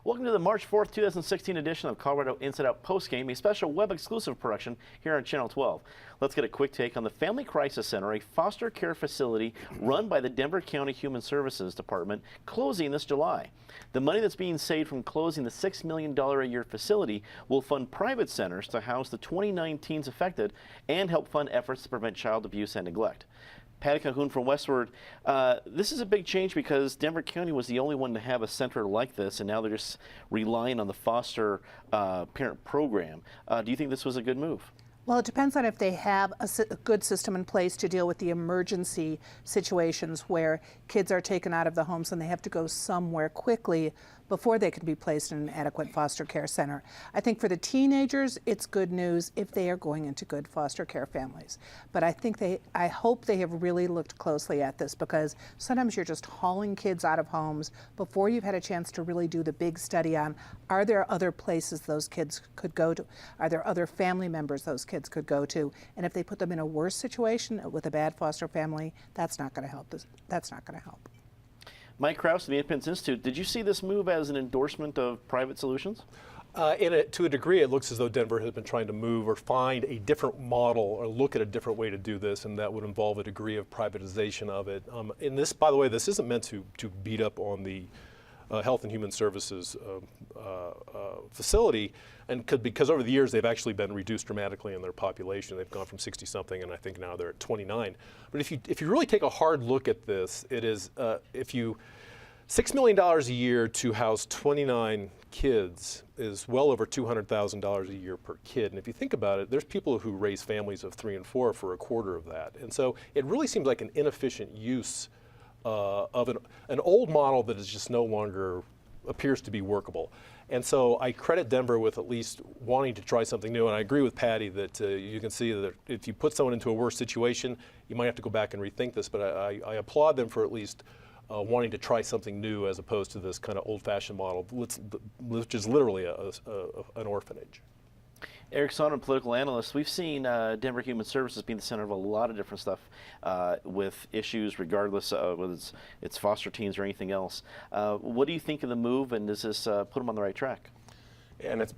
Welcome to the March 4th, 2016 edition of Colorado Inside Out Postgame, a special web-exclusive production here on Channel 12. Let's get a quick take on the Family Crisis Center, a foster care facility run by the Denver County Human Services Department, closing this July. The money that's being saved from closing the $6 million a year facility will fund private centers to house the 29 teens affected and help fund efforts to prevent child abuse and neglect. Patty Cahoon from Westward, this is a big change because Denver County was the only one to have a center like this, and now they're just relying on the foster parent program. Do you think this was a good move? Well, it depends on if they have a good system in place to deal with the emergency situations where kids are taken out of the homes and they have to go somewhere quickly before they can be placed in an adequate foster care center. I think for the teenagers, it's good news if they are going into good foster care families. But I hope they have really looked closely at this, because sometimes you're just hauling kids out of homes before you've had a chance to really do the big study on, are there other places those kids could go to? Are there other family members those kids could go to? And if they put them in a worse situation with a bad foster family, that's not going to help. That's not going to help. Mike Krause of the Independence Institute, did you see this move as an endorsement of private solutions? To a degree, it looks as though Denver has been trying to move or find a different model or look at a different way to do this, and that would involve a degree of privatization of it. And this, by the way, this isn't meant to beat up on the Health and Human Services facility, and because over the years they've actually been reduced dramatically in their population. They've gone from 60-something, and I think now they're at 29. But if you really take a hard look at this, it is $6 million a year to house 29 kids is well over $200,000 a year per kid. And if you think about it, there's people who raise families of 3 and 4 for a quarter of that. And so it really seems like an inefficient use of an old model that is just no longer appears to be workable. And so I credit Denver with at least wanting to try something new. And I agree with Patty that you can see that if you put someone into a worse situation, you might have to go back and rethink this. But I applaud them for at least wanting to try something new as opposed to this kind of old-fashioned model, which is literally an orphanage. Eric Sonne, political analyst, we've seen Denver Human Services being the center of a lot of different stuff with issues regardless of whether it's foster teens or anything else. What do you think of the move, and does this put them on the right track? And it's,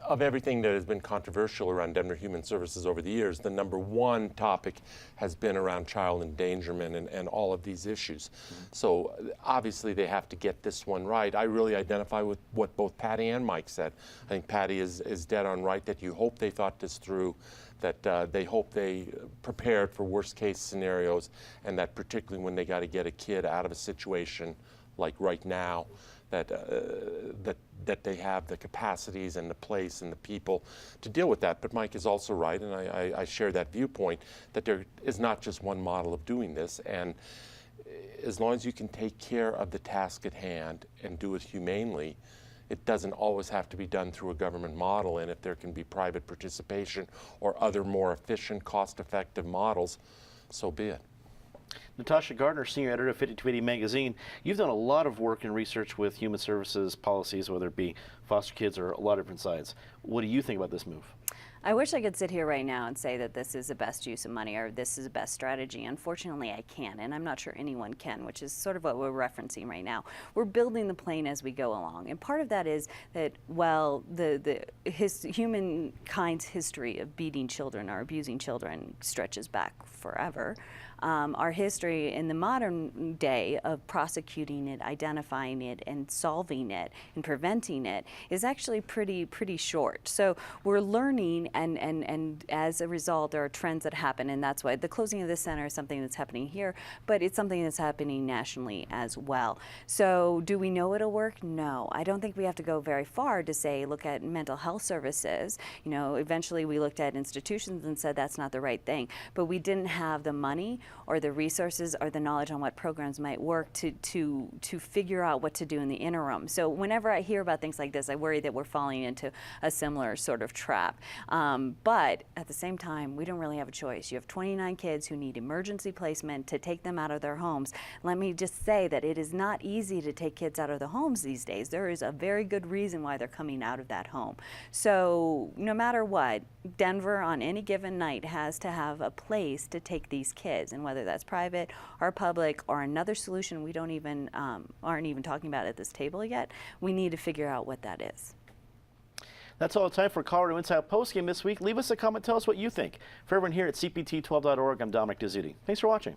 of everything that has been controversial around Denver Human Services over the years, the #1 topic has been around child endangerment and all of these issues. Mm-hmm. So obviously they have to get this one right. I really identify with what both Patty and Mike said. I think Patty is dead on right that you hope they thought this through, that they hope they prepared for worst case scenarios, and that particularly when they got to get a kid out of a situation like right now, that they have the capacities and the place and the people to deal with that. But Mike is also right, and I share that viewpoint, that there is not just one model of doing this. And as long as you can take care of the task at hand and do it humanely, it doesn't always have to be done through a government model. And if there can be private participation or other more efficient, cost-effective models, so be it. Natasha Gardner, senior editor of 5280 magazine, you've done a lot of work and research with human services policies, whether it be foster kids or a lot of different sides. What do you think about this move? I wish I could sit here right now and say that this is the best use of money or this is the best strategy. Unfortunately, I can't, and I'm not sure anyone can, which is sort of what we're referencing right now. We're building the plane as we go along, and part of that is that while humankind's history of beating children or abusing children stretches back forever, our history in the modern day of prosecuting it, identifying it, and solving it and preventing it is actually pretty short. So we're learning, and as a result, there are trends that happen, and that's why the closing of this center is something that's happening here, but it's something that's happening nationally as well. So do we know it'll work? No. I don't think we have to go very far to say, look at mental health services. You know, eventually we looked at institutions and said that's not the right thing, but we didn't have the money or the resources or the knowledge on what programs might work to figure out what to do in the interim. So whenever I hear about things like this, I worry that we're falling into a similar sort of trap. But at the same time, we don't really have a choice. You have 29 kids who need emergency placement to take them out of their homes. Let me just say that it is not easy to take kids out of the homes these days. There is a very good reason why they're coming out of that home. So no matter what, Denver on any given night has to have a place to take these kids. and whether that's private or public or another solution we don't even aren't even talking about at this table yet, we need to figure out what that is. That's all the time for Colorado Inside Postgame this week. Leave us a comment. Tell us what you think. For everyone here at CPT12.org, I'm Dominic Dezzutti. Thanks for watching.